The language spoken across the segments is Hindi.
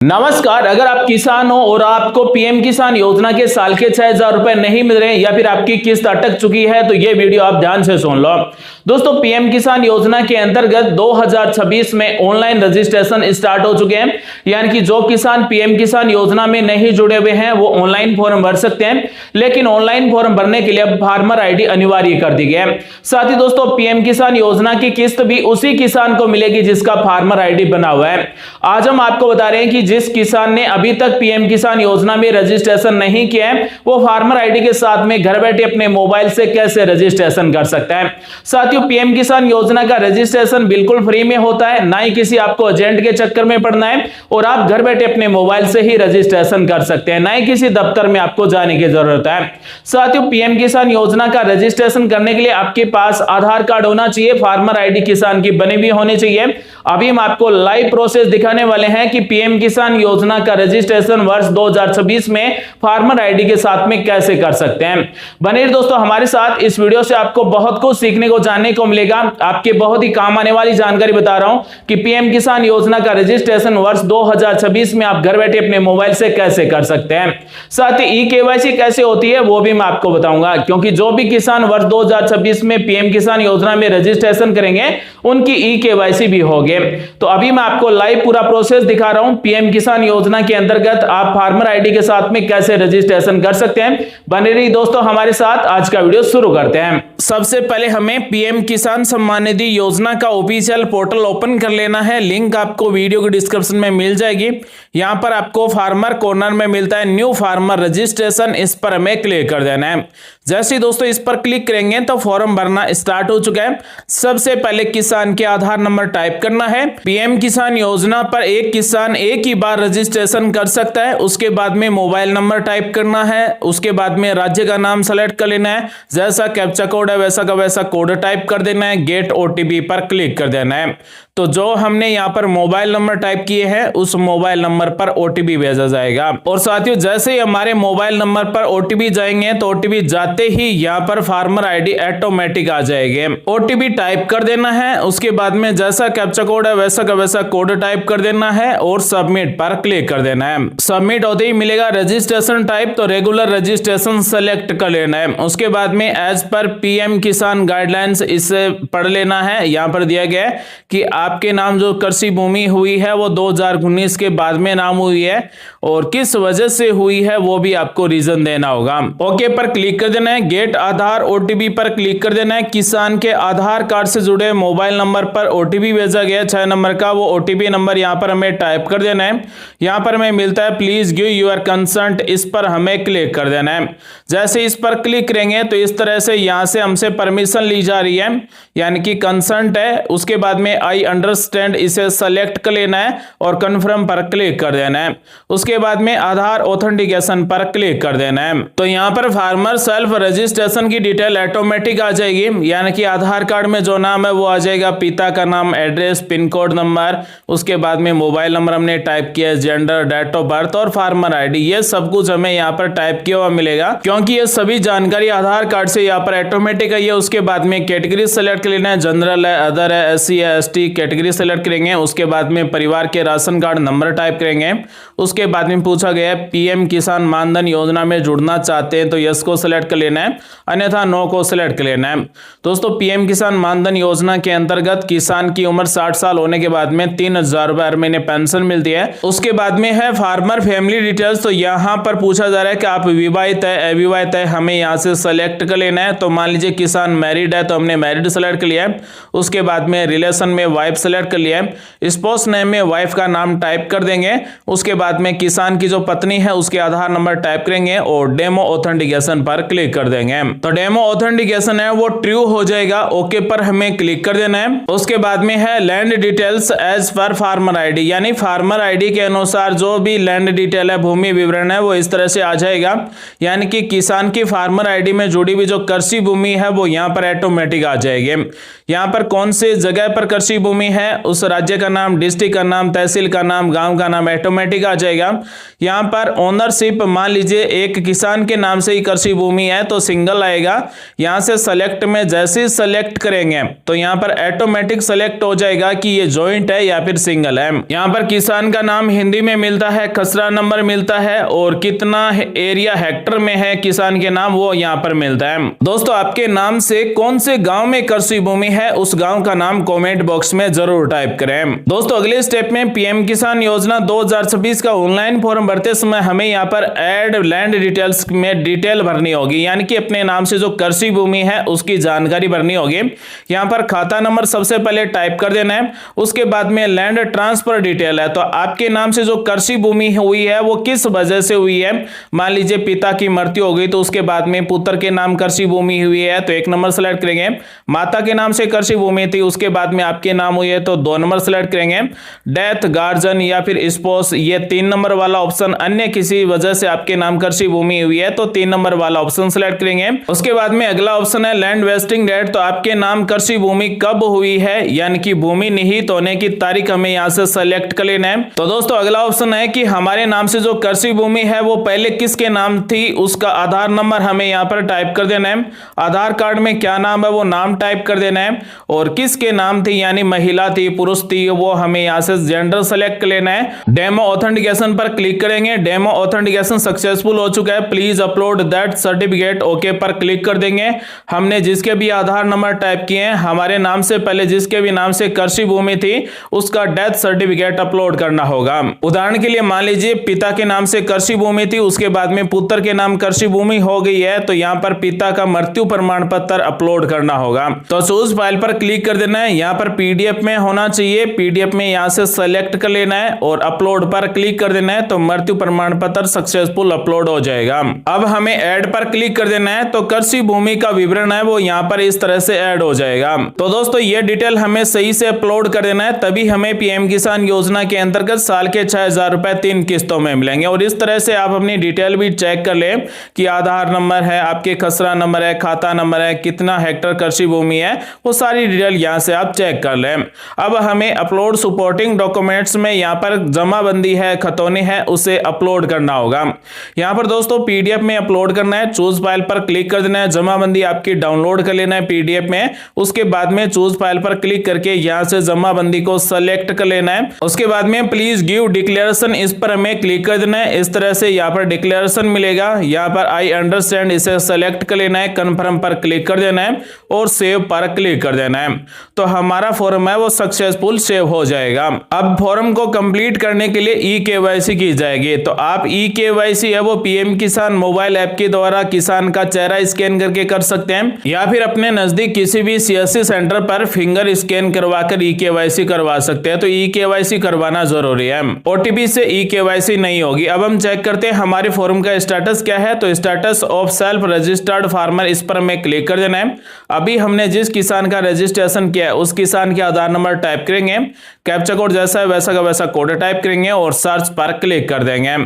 नमस्कार। अगर आप किसान हो और आपको पीएम किसान योजना के साल के 6,000 रुपए नहीं मिल रहे हैं या फिर आपकी किस्त अटक चुकी है तो ये वीडियो आप ध्यान से सुन लो। दोस्तों, पीएम किसान योजना के अंतर्गत 2026 में ऑनलाइन रजिस्ट्रेशन स्टार्ट हो चुके हैं। यानी कि जो किसान पीएम किसान योजना में नहीं जुड़े हुए हैं वो ऑनलाइन फॉर्म भर सकते हैं, लेकिन ऑनलाइन फॉर्म भरने के लिए अब फार्मर आईडी अनिवार्य कर दी गई है। साथ ही दोस्तों, पीएम किसान योजना की किस्त भी उसी किसान को मिलेगी जिसका फार्मर आईडी बना हुआ है। आज हम आपको बता रहे हैं कि जिस किसान ने अभी तक पीएम किसान योजना में रजिस्ट्रेशन नहीं किया है वो फार्मर आईडी के साथ में घर बैठे अपने मोबाइल से कैसे रजिस्ट्रेशन कर सकता है। साथियों, पीएम किसान योजना का रजिस्ट्रेशन बिल्कुल फ्री में होता है, ना ही किसी आपको एजेंट के चक्कर में पड़ना है और आप घर बैठे अपने मोबाइल से ही रजिस्ट्रेशन कर सकते हैं, ना ही किसी दफ्तर में आपको जाने की जरूरत है। साथियों, पीएम किसान योजना का रजिस्ट्रेशन करने के लिए आपके पास आधार कार्ड होना चाहिए, फार्मर आईडी किसान की बनी हुई होनी चाहिए। अभी हम आपको लाइव प्रोसेस दिखाने वाले हैं कि पीएम किसान योजना का रजिस्ट्रेशन वर्ष 2026 में फार्मर आईडी के साथ में कैसे कर सकते हैं। बने दोस्तों हमारे साथ, इस वीडियो से आपको बहुत कुछ सीखने को जानने को मिलेगा। आपके बहुत ही काम आने वाली जानकारी बता रहा हूं कि पीएम किसान योजना का रजिस्ट्रेशन वर्ष 2026 में आप घर बैठे अपने मोबाइल से कैसे कर सकते हैं। साथ ही ई केवाईसी कैसे होती है वो भी मैं आपको बताऊंगा, क्योंकि जो भी किसान वर्ष 2026 में पीएम किसान योजना में रजिस्ट्रेशन करेंगे उनकी ई केवाईसी भी होगी। तो अभी मैं आपको लाइव पूरा प्रोसेस दिखा रहा हूं। पीएम किसान योजना के अंतर्गत आप फार्मर आईडी के साथ में कैसे रजिस्ट्रेशन कर सकते हैं। बने रहिए दोस्तों हमारे साथ, आज का वीडियो शुरू करते हैं। सबसे पहले हमें पीएम किसान सम्मान निधि योजना का ऑफिशियल पोर्टल ओपन कर लेना है। लिंक आपको वीडियो के डिस्क्रिप्शन में मिल जाएगी। यहां पर आपको फार्मर कॉर्नर में मिलता है न्यू फार्मर रजिस्ट्रेशन, इस पर हमें क्लिक कर देना है। जैसे ही दोस्तों इस पर क्लिक करेंगे तो फॉर्म भरना स्टार्ट हो चुका है। सबसे पहले किसान के आधार नंबर टाइप करना है। पीएम किसान योजना पर एक किसान एक ही बार रजिस्ट्रेशन कर सकता है। उसके बाद में मोबाइल नंबर टाइप करना है। उसके बाद में राज्य का नाम सेलेक्ट कर लेना है। जैसा कैप्चा कोड है वैसा का वैसा कोड टाइप कर देना है। गेट ओटीपी पर क्लिक कर देना है। तो जो हमने यहाँ पर मोबाइल नंबर टाइप किए हैं उस मोबाइल नंबर पर ओटीपी भेजा जाएगा। और साथियों, जैसे ही हमारे मोबाइल नंबर पर ओटीपी जाएंगे तो ओटीपी जाते ही यहाँ पर फार्मर आईडी ऑटोमेटिक आ जाएंगे। ओटीपी टाइप कर देना है। उसके बाद में जैसा कैप्चा कोड है वैसा का वैसा कोड टाइप कर देना है और सबमिट पर क्लिक कर देना है। सबमिट होते ही मिलेगा रजिस्ट्रेशन टाइप, तो रेगुलर रजिस्ट्रेशन सेलेक्ट कर लेना है। उसके बाद में एज पर पीएम किसान गाइडलाइंस इसे पढ़ लेना है। यहाँ पर दिया गया है कि आपके नाम जो कृषि भूमि हुई है वो 2019 के बाद में नाम हुई है और किस वजह से हुई है वो भी आपको रीजन देना होगा। ओके पर क्लिक कर देना है। गेट आधार ओटीपी पर क्लिक कर देना है। किसान के आधार कार्ड से जुड़े मोबाइल नंबर पर ओटीपी भेजा गया 6 नंबर का, वो ओटीपी नंबर यहाँ पर हमें टाइप कर देना है। यहाँ पर हमें मिलता है प्लीज गिव योर कंसेंट, इस पर हमें क्लिक कर देना है। जैसे इस पर क्लिक करेंगे तो इस तरह से यहाँ से हमसे परमिशन ली जा रही है, यानी कि कंसेंट है। उसके बाद में आई अंडरस्टैंड इसे सेलेक्ट कर लेना है और कन्फर्म पर क्लिक कर देना है। उसके बाद में आधार ऑथेंटिकेशन पर क्लिक कर देना है। तो यहाँ पर फार्मर सेल्फ रजिस्ट्रेशन की डिटेल ऑटोमेटिक आ जाएगी, यानी कि आधार कार्ड में जो नाम है वो आ जाएगा, पिता का नाम, एड्रेस, पिन कोड नंबर, उसके बाद में मोबाइल नंबर हमने टाइप किया, जेंडर, डेट ऑफ बर्थ और फार्मर आईडी, ये सब कुछ हमें यहाँ पर टाइप किया हुआ मिलेगा, क्योंकि ये सभी जानकारी आधार कार्ड से यहाँ पर ऑटोमेटिक आई है। उसके बाद में कैटेगरी सेलेक्ट कर लेना है, जनरल है, अदर है, एससी है, एसटी कैटेगरी सेलेक्ट करेंगे। उसके बाद में परिवार के राशन कार्ड नंबर टाइप करेंगे। उसके बाद में पूछा गया है पीएम किसान मानधन योजना में जुड़ना चाहते हैं तो यस को सिलेक्ट कर लेना है, अन्यथा नो को सिलेक्ट कर लेना है। दोस्तों, पीएम किसान मानधन योजना के अंतर्गत किसान की उम्र 60 साल होने के बाद में 3,000 रुपए हर महीने पेंशन मिलती है। उसके बाद में है फार्मर फैमिली डिटेल्स, तो यहाँ पर पूछा जा रहा है कि आप विवाहित है अविवाहित है, हमें यहाँ से सेलेक्ट कर लेना है। तो मान लीजिए किसान मैरिड है तो हमने मैरिड सेलेक्ट कर लिया है। उसके बाद में रिलेशन में वाइफ सेलेक्ट कर लिया है। स्पोर्ट्स नेम में वाइफ का नाम टाइप कर देंगे। उसके बाद में किसान की जो पत्नी है उसके आधार नंबर टाइप करेंगे और डेमो ऑथेंटिकेशन पर क्लिक कर देंगे। तो डेमो ऑथेंटिकेशन है वो ट्रू हो जाएगा। ओके पर हमें क्लिक कर देना है। उसके बाद में है लैंड डिटेल्स एज पर फार्मर आईडी, यानी फार्मर आईडी के अनुसार जो भी लैंड डिटेल है, भूमि विवरण है, वो इस तरह से आ जाएगा। यानी कि किसान की फार्मर आईडी में जुड़ी हुई जो कृषि भूमि है वो यहाँ पर ऑटोमेटिक आ जाएगी। यहाँ पर कौन से जगह पर कृषि भूमि भूमि है उस राज्य का नाम, डिस्ट्रिक्ट का नाम, तहसील का नाम, गांव का नाम ऑटोमेटिक आ जाएगा। यहाँ पर ओनरशिप मान लीजिए एक किसान के नाम से ही कृषि भूमि है तो सिंगल आएगा। यहाँ से सेलेक्ट में जैसे ही सेलेक्ट करेंगे तो यहाँ पर ऑटोमेटिक सेलेक्ट हो जाएगा कि ये जॉइंट है या फिर सिंगल है। यहाँ पर किसान का नाम हिंदी में मिलता है, खसरा नंबर मिलता है और कितना एरिया हेक्टर में है किसान के नाम वो यहाँ पर मिलता है। दोस्तों आपके नाम से कौन से गांव में कृषि भूमि है उस गांव का नाम कमेंट बॉक्स में जरूर टाइप करें। दोस्तों अगले स्टेप में पीएम किसान योजना 2026 का ऑनलाइन फॉर्म भरते समय हमें यहाँ पर ऐड लैंड डिटेल्स में डिटेल भरनी होगी, यानी कि अपने नाम से जो कृषि भूमि है उसकी जानकारी भरनी होगी। यहाँ पर खाता नंबर सबसे पहले टाइप कर देना है, उसके बाद में लैंड ट्रांसफर डिटेल है तो आपके नाम से जो कृषि भूमि हुई है वो किस वजह से हुई है। मान लीजिए पिता की मृत्यु हो गई तो उसके बाद में पुत्र के नाम कृषि भूमि हुई है तो 1 नंबर सेलेक्ट करेंगे। माता के नाम से कृषि भूमि थी उसके बाद में आपके नाम हुई है तो 2 नंबर सेलेक्ट करेंगे। डेथ, गार्जियन या फिर स्पोस ये 3 नंबर वाला ऑप्शन, अन्य किसी वजह से आपके नाम कृषि भूमि हुई है तो 3 नंबर वाला ऑप्शन सेलेक्ट करेंगे। उसके बाद में अगला ऑप्शन है लैंड वेस्टिंग डेट, तो आपके नाम कृषि भूमि कब हुई है यानी कि भूमि निहित होने की तारीख हमें यहाँ से सेलेक्ट कर लेना है। तो दोस्तों अगला ऑप्शन है कि हमारे नाम से जो कृषि भूमि है वो पहले किसके नाम थी उसका आधार नंबर हमें यहाँ पर टाइप कर देना है। आधार कार्ड में क्या नाम है वो नाम टाइप कर देना है और किसके नाम थी यानी महिला थी, पुरुष थी, वो हमें यहाँ से जेंडर सेलेक्ट कर लेना है। डेमो ऑथेंटिकेशन पर क्लिक करेंगे। डेमो ऑथेंटिकेशन सक्सेसफुल हो चुका है, please upload that certificate, okay पर क्लिक कर देंगे। हमने जिसके भी आधार नंबर टाइप किए हैं हमारे नाम से पहले जिसके भी नाम से कृषि भूमि थी उसका डेथ सर्टिफिकेट अपलोड करना होगा। उदाहरण के लिए मान लीजिए पिता के नाम से कृषि भूमि थी उसके बाद में पुत्र के नाम कृषि भूमि हो गई है तो यहाँ पर पिता का मृत्यु प्रमाण पत्र अपलोड करना होगा। तो चूज फाइल पर क्लिक कर देना है, यहाँ पर पीडीएफ में होना चाहिए, पीडीएफ में यहाँ से सेलेक्ट कर लेना है और अपलोड पर क्लिक कर देना है तो मृत्यु प्रमाण पत्र सक्सेसफुल अपलोड हो जाएगा। अब हमें ऐड पर क्लिक कर देना है तो कृषि भूमि का विवरण है वो यहाँ पर इस तरह से ऐड हो जाएगा। तो दोस्तों ये डिटेल हमें सही से अपलोड कर देना है तभी हमें पीएम किसान योजना के अंतर्गत साल के 6,000 रुपए 3 किस्तों में मिलेंगे। और इस तरह से आप अपनी डिटेल भी चेक कर ले कि आधार नंबर है, आपके खसरा नंबर है, खाता नंबर है, कितना हेक्टर कृषि भूमि है, वो सारी डिटेल यहाँ से आप चेक कर लें। अब हमें अपलोड सपोर्टिंग डॉक्यूमेंट्स में यहाँ पर जमाबंदी है, खतौनी है, उसे अपलोड करना होगा। यहाँ पर दोस्तों पीडीएफ में अपलोड करना है, चूज फाइल पर क्लिक कर देना है, जमाबंदी आपकी डाउनलोड कर लेना है पीडीएफ में। उसके बाद में चूज फाइल पर क्लिक करके यहाँ से जमाबंदी को सेलेक्ट कर लेना है। उसके बाद में प्लीज गिव डिक्लेरेशन इस पर हमें क्लिक कर देना है। इस तरह से यहाँ पर डिक्लेरेशन मिलेगा, यहाँ पर आई अंडरस्टैंड इसे सेलेक्ट कर लेना है, कन्फर्म पर क्लिक कर देना है और सेव पर क्लिक कर देना है तो हमारा फॉर्म है वो सक्सेसफुल सेव हो जाएगा। अब फॉर्म को कंप्लीट करने के लिए ई केवाईसी की जाएगी तो आप ई केवाईसी है वो पीएम किसान मोबाइल ऐप के द्वारा किसान का चेहरा स्कैन करके कर सकते हैं या फिर अपने नजदीक किसी भी सीएससी सेंटर पर फिंगर स्कैन करवाकर ई केवाईसी करवा सकते हैं। तो ई केवाईसी करवाना जरूरी है, ओटीपी से ई केवाईसी नहीं होगी। अब हम चेक करते हैं हमारे फॉर्म का स्टेटस क्या है। तो status of self registered farmer इस पर हमें क्लिक कर देना है। अभी हमने जिस किसान का रजिस्ट्रेशन किया है उस किसान के आधार नंबर टाइप करेंगे, कैप्चा कोड जैसा है वैसा का वैसा कोड टाइप करेंगे और सर्च पर क्लिक कर देंगे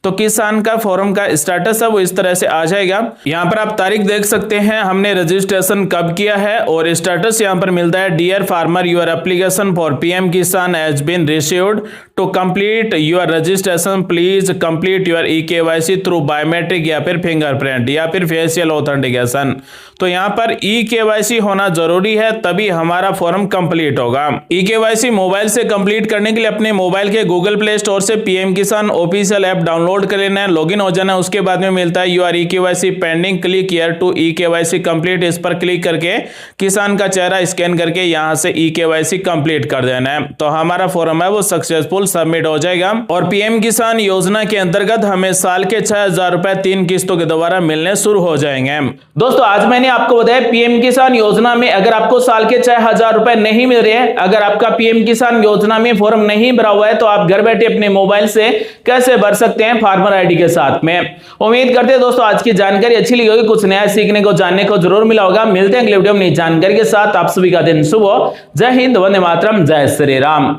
तो किसान का फॉर्म का स्टेटस है वो इस तरह से आ जाएगा। यहाँ पर आप तारीख देख सकते हैं हमने रजिस्ट्रेशन कब किया है और स्टेटस यहाँ पर मिलता है dear farmer your application for PM Kisan has been received to complete your registration please complete your e KYC through biometric या फिर फिंगरप्रिंट या फिर फेशियल ऑथेंटिकेशन। तो यहाँ पर ई केवाईसी होना जरूरी है तभी हमारा फॉर्म कंप्लीट होगा। ई केवाईसी मोबाइल से कंप्लीट करने के लिए अपने मोबाइल के गूगल प्ले स्टोर से पीएम किसान ऑफिशियल ऐप डाउनलोड कर लेना है, लॉगिन हो जाना है। उसके बाद में मिलता है your e KYC pending, click here to e KYC complete, इस पर क्लिक करके किसान का चेहरा स्कैन करके यहाँ से ई केवाईसी कंप्लीट कर देना है तो हमारा फॉर्म है वो सक्सेसफुल सबमिट हो जाएगा। और पीएम किसान योजना के अंतर्गत हमें साल के 6,000 रुपए 3 किस्तों के द्वारा मिलने शुरू हो जाएंगे। दोस्तों आज मैंने आपको बताया पीएम किसान योजना में अगर आपको साल के 6,000 रुपए नहीं मिल रहे हैं, अगर आपका पीएम किसान योजना में फॉर्म नहीं भरा हुआ है तो आप घर बैठे अपने मोबाइल से कैसे भर सकते हैं फार्मर आईडी के साथ में। उम्मीद करते हैं दोस्तों आज की जानकारी अच्छी लगी होगी, कुछ नया सीखने को जानने को जरूर मिला होगा। मिलते हैं अगले वीडियो में नई जानकारी के साथ। आप सभी का दिन शुभ हो। जय हिंद, वंदे मातरम, जय श्री राम।